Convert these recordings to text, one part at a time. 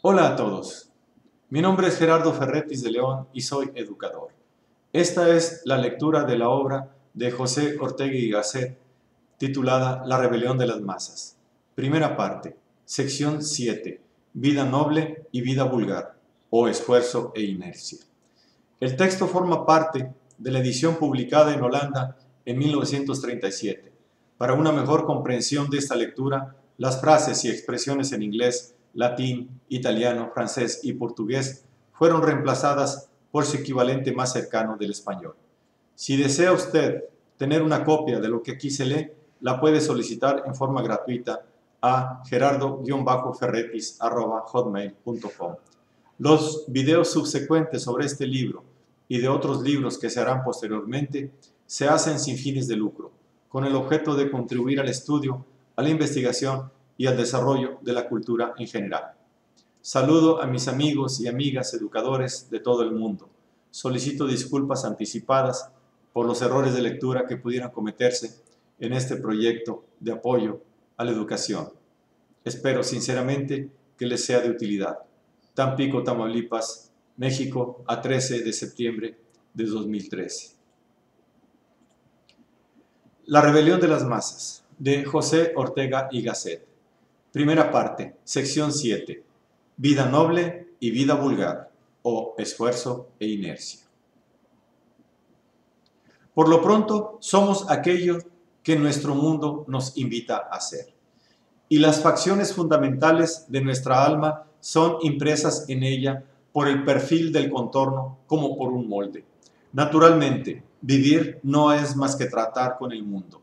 Hola a todos, mi nombre es Gerardo Ferretis de León y soy educador. Esta es la lectura de la obra de José Ortega y Gasset titulada La rebelión de las masas. Primera parte, sección 7, vida noble y vida vulgar, o esfuerzo e inercia. El texto forma parte de la edición publicada en Holanda en 1937. Para una mejor comprensión de esta lectura, las frases y expresiones en inglés, latín, italiano, francés y portugués fueron reemplazadas por su equivalente más cercano del español. Si desea usted tener una copia de lo que aquí se lee, la puede solicitar en forma gratuita a gerardo-ferretis@hotmail.com. Los videos subsecuentes sobre este libro y de otros libros que se harán posteriormente se hacen sin fines de lucro, con el objeto de contribuir al estudio, a la investigación y al desarrollo de la cultura en general. Saludo a mis amigos y amigas educadores de todo el mundo. Solicito disculpas anticipadas por los errores de lectura que pudieran cometerse en este proyecto de apoyo a la educación. Espero sinceramente que les sea de utilidad. Tampico, Tamaulipas, México, a 13 de septiembre de 2013. La rebelión de las masas, de José Ortega y Gasset. Primera parte, sección 7. Vida noble y vida vulgar, o esfuerzo e inercia. Por lo pronto, somos aquello que nuestro mundo nos invita a ser. Y las facciones fundamentales de nuestra alma son impresas en ella por el perfil del contorno como por un molde. Naturalmente, vivir no es más que tratar con el mundo.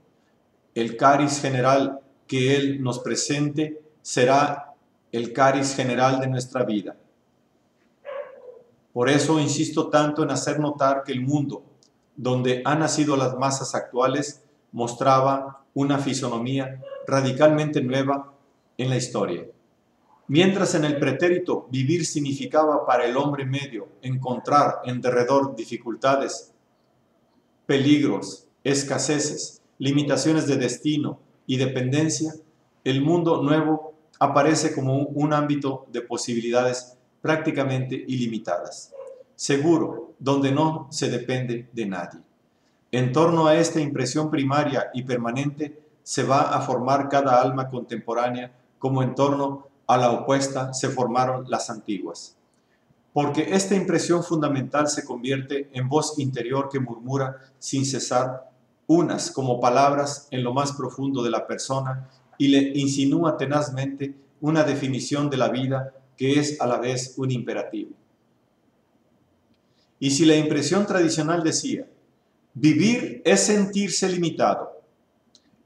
El cariz general que él nos presente será el cariz general de nuestra vida. Por eso insisto tanto en hacer notar que el mundo, donde han nacido las masas actuales, mostraba una fisonomía radicalmente nueva en la historia. Mientras en el pretérito vivir significaba para el hombre medio encontrar en derredor dificultades, peligros, escaseces, limitaciones de destino y dependencia, el mundo nuevo aparece como un ámbito de posibilidades prácticamente ilimitadas, seguro, donde no se depende de nadie. En torno a esta impresión primaria y permanente se va a formar cada alma contemporánea, como en torno a la opuesta se formaron las antiguas. Porque esta impresión fundamental se convierte en voz interior que murmura sin cesar, unas como palabras en lo más profundo de la persona, y le insinúa tenazmente una definición de la vida que es a la vez un imperativo. Y si la impresión tradicional decía, vivir es sentirse limitado,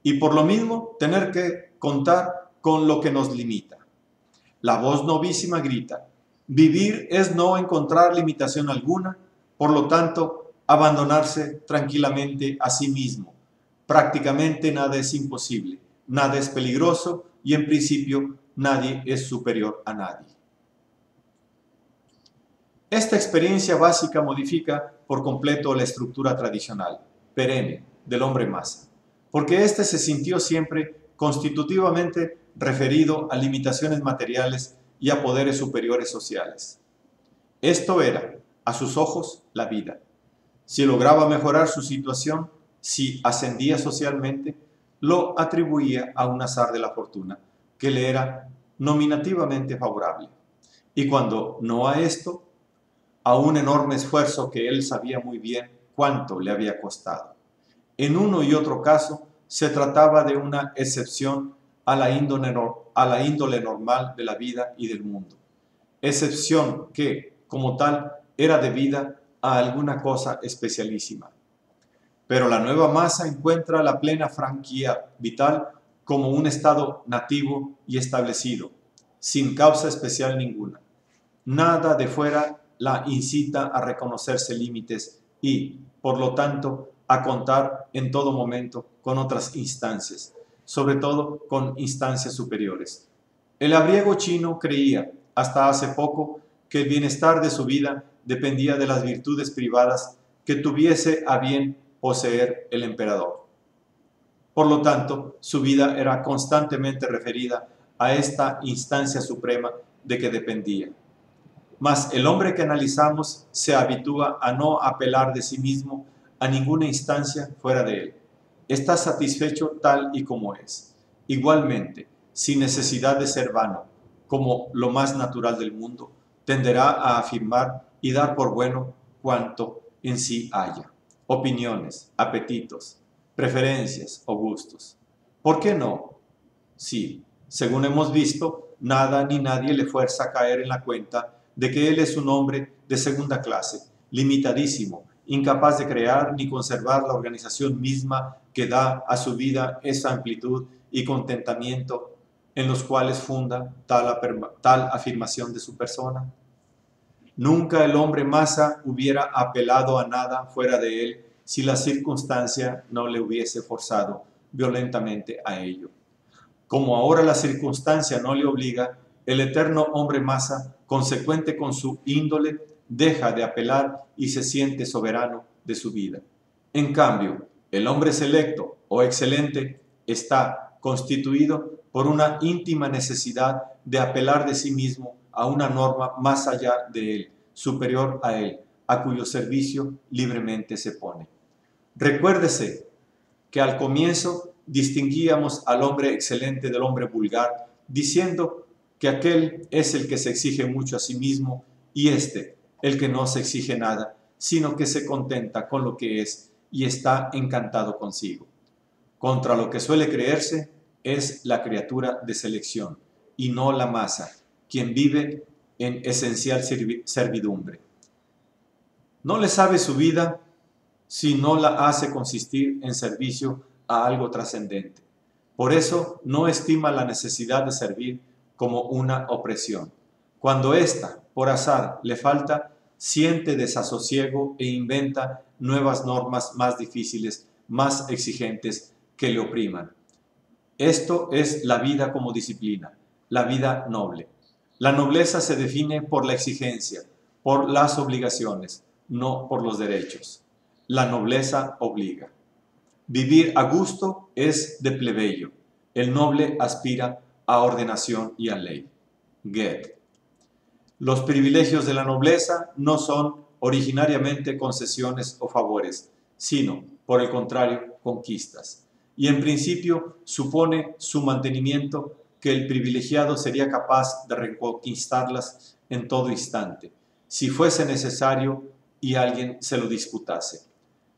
y por lo mismo tener que contar con lo que nos limita. La voz novísima grita, vivir es no encontrar limitación alguna, por lo tanto, abandonarse tranquilamente a sí mismo. Prácticamente nada es imposible, nada es peligroso y en principio nadie es superior a nadie. Esta experiencia básica modifica por completo la estructura tradicional, perenne, del hombre masa, porque éste se sintió siempre constitutivamente referido a limitaciones materiales y a poderes superiores sociales. Esto era, a sus ojos, la vida. Si lograba mejorar su situación, si ascendía socialmente, lo atribuía a un azar de la fortuna, que le era nominativamente favorable. Y cuando no a esto, a un enorme esfuerzo que él sabía muy bien cuánto le había costado. En uno y otro caso, se trataba de una excepción a la índole normal de la vida y del mundo. Excepción que, como tal, era debida a alguna cosa especialísima. Pero la nueva masa encuentra la plena franquía vital como un estado nativo y establecido, sin causa especial ninguna. Nada de fuera la incita a reconocerse límites y, por lo tanto, a contar en todo momento con otras instancias, sobre todo con instancias superiores. El labriego chino creía, hasta hace poco, que el bienestar de su vida dependía de las virtudes privadas que tuviese a bien poseer el emperador. Por lo tanto, su vida era constantemente referida a esta instancia suprema de que dependía. Mas el hombre que analizamos se habitúa a no apelar de sí mismo a ninguna instancia fuera de él. Está satisfecho tal y como es. Igualmente, sin necesidad de ser vano, como lo más natural del mundo, tenderá a afirmar y dar por bueno cuanto en sí haya. Opiniones, apetitos, preferencias o gustos. ¿Por qué no? Sí, según hemos visto, nada ni nadie le fuerza a caer en la cuenta de que él es un hombre de segunda clase, limitadísimo, incapaz de crear ni conservar la organización misma que da a su vida esa amplitud y contentamiento en los cuales funda tal afirmación de su persona. Nunca el hombre masa hubiera apelado a nada fuera de él si la circunstancia no le hubiese forzado violentamente a ello. Como ahora la circunstancia no le obliga, el eterno hombre masa, consecuente con su índole, deja de apelar y se siente soberano de su vida. En cambio, el hombre selecto o excelente está constituido por una íntima necesidad de apelar de sí mismo a una norma más allá de él, superior a él, a cuyo servicio libremente se pone. Recuérdese que al comienzo distinguíamos al hombre excelente del hombre vulgar, diciendo que aquel es el que se exige mucho a sí mismo y este, el que no se exige nada, sino que se contenta con lo que es y está encantado consigo. Contra lo que suele creerse es la criatura de selección y no la masa, quien vive en esencial servidumbre. No le sabe su vida si no la hace consistir en servicio a algo trascendente. Por eso no estima la necesidad de servir como una opresión. Cuando ésta, por azar, le falta, siente desasosiego e inventa nuevas normas más difíciles, más exigentes que le opriman. Esto es la vida como disciplina, la vida noble. La nobleza se define por la exigencia, por las obligaciones, no por los derechos. La nobleza obliga. Vivir a gusto es de plebeyo. El noble aspira a ordenación y a ley. Goethe. Los privilegios de la nobleza no son originariamente concesiones o favores, sino, por el contrario, conquistas. Y en principio supone su mantenimiento que el privilegiado sería capaz de reconquistarlas en todo instante, si fuese necesario y alguien se lo disputase.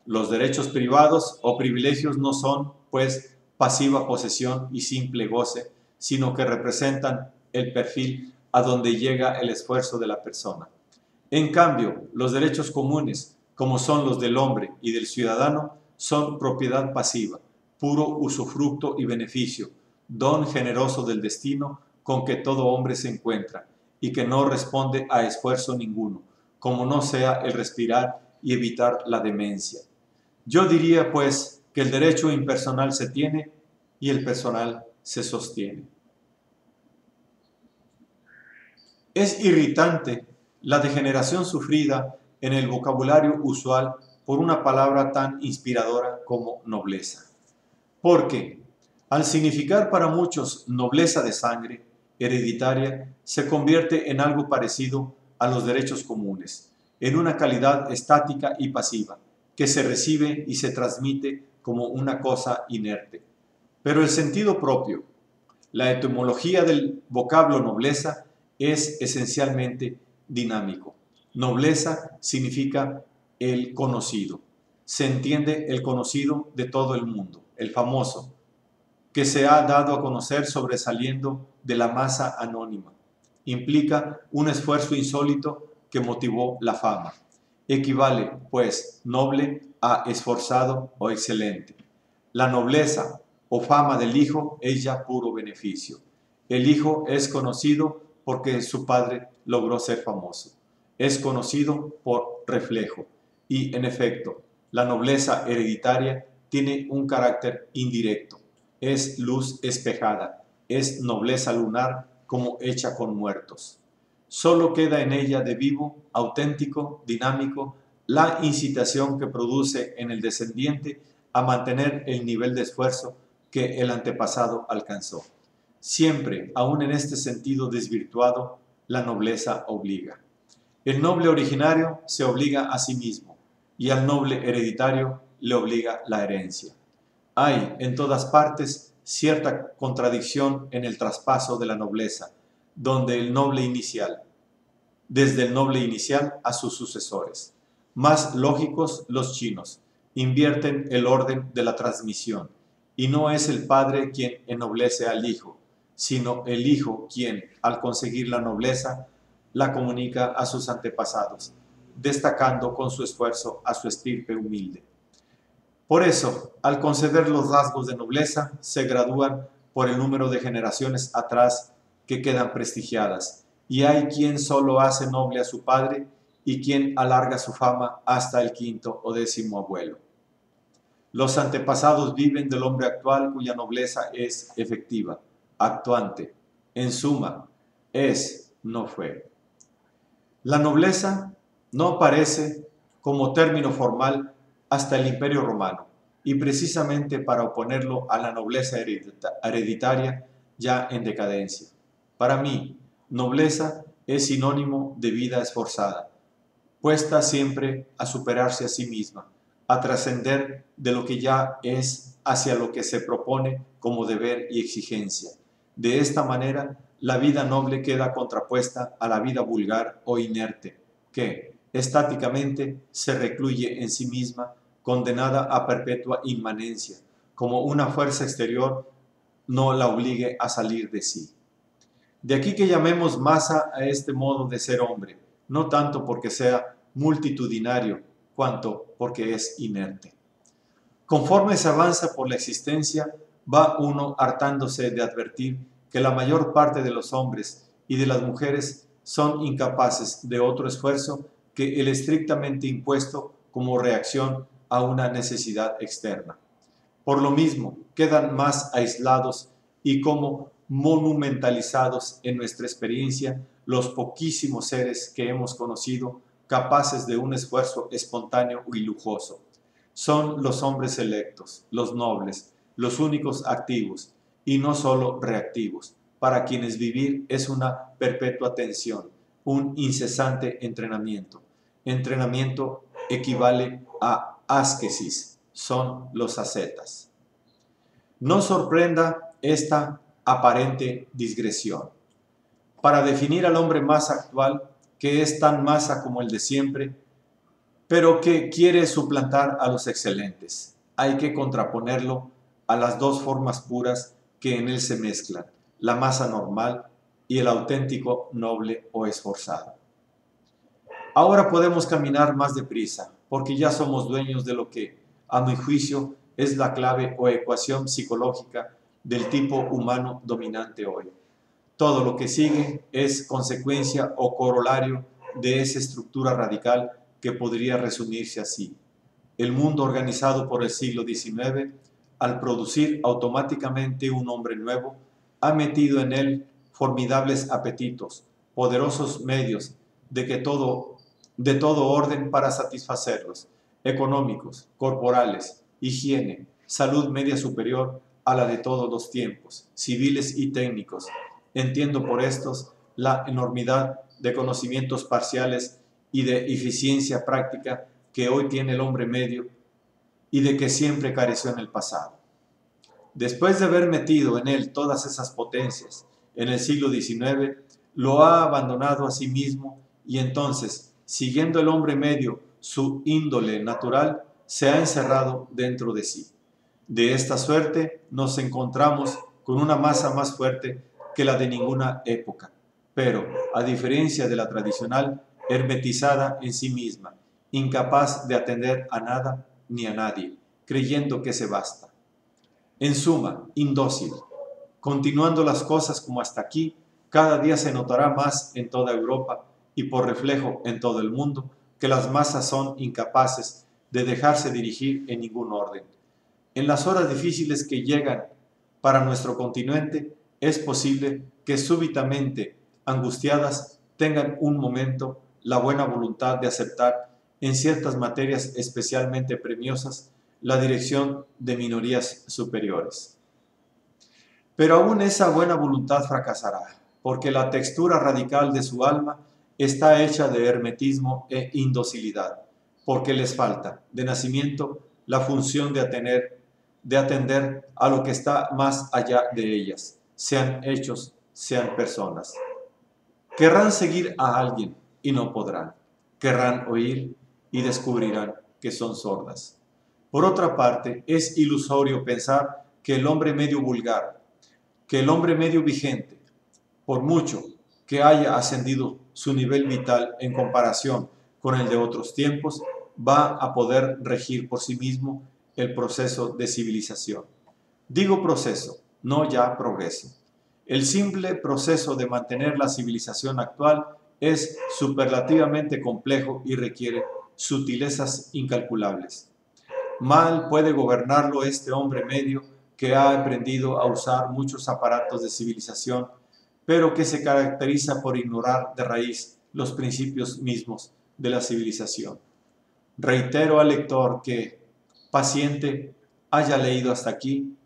Los derechos privados o privilegios no son, pues, pasiva posesión y simple goce, sino que representan el perfil a donde llega el esfuerzo de la persona. En cambio, los derechos comunes, como son los del hombre y del ciudadano, son propiedad pasiva, puro usufructo y beneficio, don generoso del destino con que todo hombre se encuentra y que no responde a esfuerzo ninguno, como no sea el respirar y evitar la demencia. Yo diría, pues, que el derecho impersonal se tiene y el personal se sostiene. Es irritante la degeneración sufrida en el vocabulario usual por una palabra tan inspiradora como nobleza. Porque, al significar para muchos nobleza de sangre, hereditaria, se convierte en algo parecido a los derechos comunes, en una calidad estática y pasiva, que se recibe y se transmite como una cosa inerte. Pero el sentido propio, la etimología del vocablo nobleza, es esencialmente dinámico. Nobleza significa el conocido. Se entiende el conocido de todo el mundo, el famoso, que se ha dado a conocer sobresaliendo de la masa anónima. Implica un esfuerzo insólito que motivó la fama. Equivale, pues, noble a esforzado o excelente. La nobleza o fama del hijo es ya puro beneficio. El hijo es conocido porque su padre logró ser famoso. Es conocido por reflejo. Y, en efecto, la nobleza hereditaria tiene un carácter indirecto. Es luz espejada. Es nobleza lunar como hecha con muertos. Solo queda en ella de vivo, auténtico, dinámico, la incitación que produce en el descendiente a mantener el nivel de esfuerzo que el antepasado alcanzó. Siempre, aun en este sentido desvirtuado, la nobleza obliga. El noble originario se obliga a sí mismo y al noble hereditario le obliga la herencia. Hay en todas partes cierta contradicción en el traspaso de la nobleza, desde el noble inicial a sus sucesores. Más lógicos los chinos, invierten el orden de la transmisión, y no es el padre quien ennoblece al hijo, sino el hijo quien, al conseguir la nobleza, la comunica a sus antepasados, destacando con su esfuerzo a su estirpe humilde. Por eso, al conceder los rasgos de nobleza, se gradúan por el número de generaciones atrás que quedan prestigiadas, y hay quien solo hace noble a su padre y quien alarga su fama hasta el 5º o 10º abuelo. Los antepasados viven del hombre actual cuya nobleza es efectiva, actuante, en suma, es, no fue. La nobleza no aparece como término formal hasta el Imperio Romano, y precisamente para oponerlo a la nobleza hereditaria ya en decadencia. Para mí, nobleza es sinónimo de vida esforzada, puesta siempre a superarse a sí misma, a trascender de lo que ya es hacia lo que se propone como deber y exigencia. De esta manera, la vida noble queda contrapuesta a la vida vulgar o inerte, que, estáticamente, se recluye en sí misma, condenada a perpetua inmanencia, como una fuerza exterior no la obligue a salir de sí. De aquí que llamemos masa a este modo de ser hombre, no tanto porque sea multitudinario, cuanto porque es inerte. Conforme se avanza por la existencia, va uno hartándose de advertir que la mayor parte de los hombres y de las mujeres son incapaces de otro esfuerzo que el estrictamente impuesto como reacción a una necesidad externa. Por lo mismo, quedan más aislados y como monumentalizados en nuestra experiencia los poquísimos seres que hemos conocido capaces de un esfuerzo espontáneo y lujoso. Son los hombres selectos, los nobles, los únicos activos y no solo reactivos, para quienes vivir es una perpetua tensión, un incesante entrenamiento. Entrenamiento equivale a ascesis, son los ascetas. No sorprenda esta aparente digresión. Para definir al hombre más actual, que es tan masa como el de siempre, pero que quiere suplantar a los excelentes, hay que contraponerlo a las dos formas puras que en él se mezclan, la masa normal y el auténtico noble o esforzado. Ahora podemos caminar más deprisa, porque ya somos dueños de lo que, a mi juicio, es la clave o ecuación psicológica del tipo humano dominante hoy. Todo lo que sigue es consecuencia o corolario de esa estructura radical que podría resumirse así. El mundo organizado por el siglo XIX, al producir automáticamente un hombre nuevo, ha metido en él formidables apetitos, poderosos medios de todo orden para satisfacerlos, económicos, corporales, higiene, salud media superior a la de todos los tiempos, civiles y técnicos. Entiendo por estos la enormidad de conocimientos parciales y de eficiencia práctica que hoy tiene el hombre medio y de que siempre careció en el pasado. Después de haber metido en él todas esas potencias, en el siglo XIX lo ha abandonado a sí mismo y entonces, siguiendo el hombre medio su índole natural, se ha encerrado dentro de sí. De esta suerte nos encontramos con una masa más fuerte que la de ninguna época, pero, a diferencia de la tradicional, hermetizada en sí misma, incapaz de atender a nada ni a nadie, creyendo que se basta. En suma, indócil. Continuando las cosas como hasta aquí, cada día se notará más en toda Europa y por reflejo en todo el mundo que las masas son incapaces de dejarse dirigir en ningún orden. En las horas difíciles que llegan para nuestro continente, es posible que súbitamente angustiadas tengan un momento la buena voluntad de aceptar en ciertas materias especialmente premiosas la dirección de minorías superiores. Pero aún esa buena voluntad fracasará. porque la textura radical de su alma está hecha de hermetismo e indocilidad, porque les falta de nacimiento la función de atender a lo que está más allá de ellas, sean hechos, sean personas. Querrán seguir a alguien y no podrán. Querrán oír y descubrirán que son sordas. Por otra parte, es ilusorio pensar que el hombre medio vulgar, que el hombre medio vigente, por mucho que haya ascendido su nivel vital en comparación con el de otros tiempos, va a poder regir por sí mismo el proceso de civilización. Digo proceso, no ya progreso. El simple proceso de mantener la civilización actual es superlativamente complejo y requiere sutilezas incalculables. Mal puede gobernarlo este hombre medio que ha aprendido a usar muchos aparatos de civilización, pero que se caracteriza por ignorar de raíz los principios mismos de la civilización. Reitero al lector que, paciente, haya leído hasta aquí,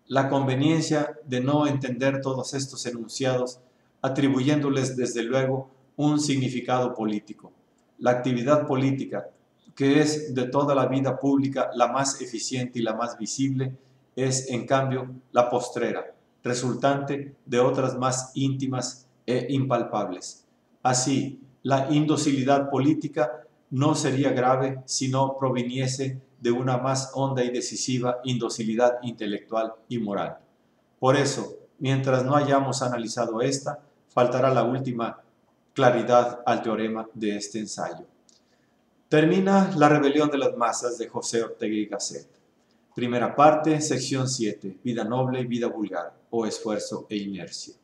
la conveniencia de no entender todos estos enunciados, atribuyéndoles desde luego un significado político. La actividad política, que es de toda la vida pública la más eficiente y la más visible, es en cambio la postrera, resultante de otras más íntimas e impalpables. Así, la indocilidad política no sería grave si no proviniese de una más honda y decisiva indocilidad intelectual y moral. Por eso, mientras no hayamos analizado esta, faltará la última claridad al teorema de este ensayo. Termina La rebelión de las masas de José Ortega y Gasset. Primera parte, sección 7, vida noble y vida vulgar, o esfuerzo e inercia.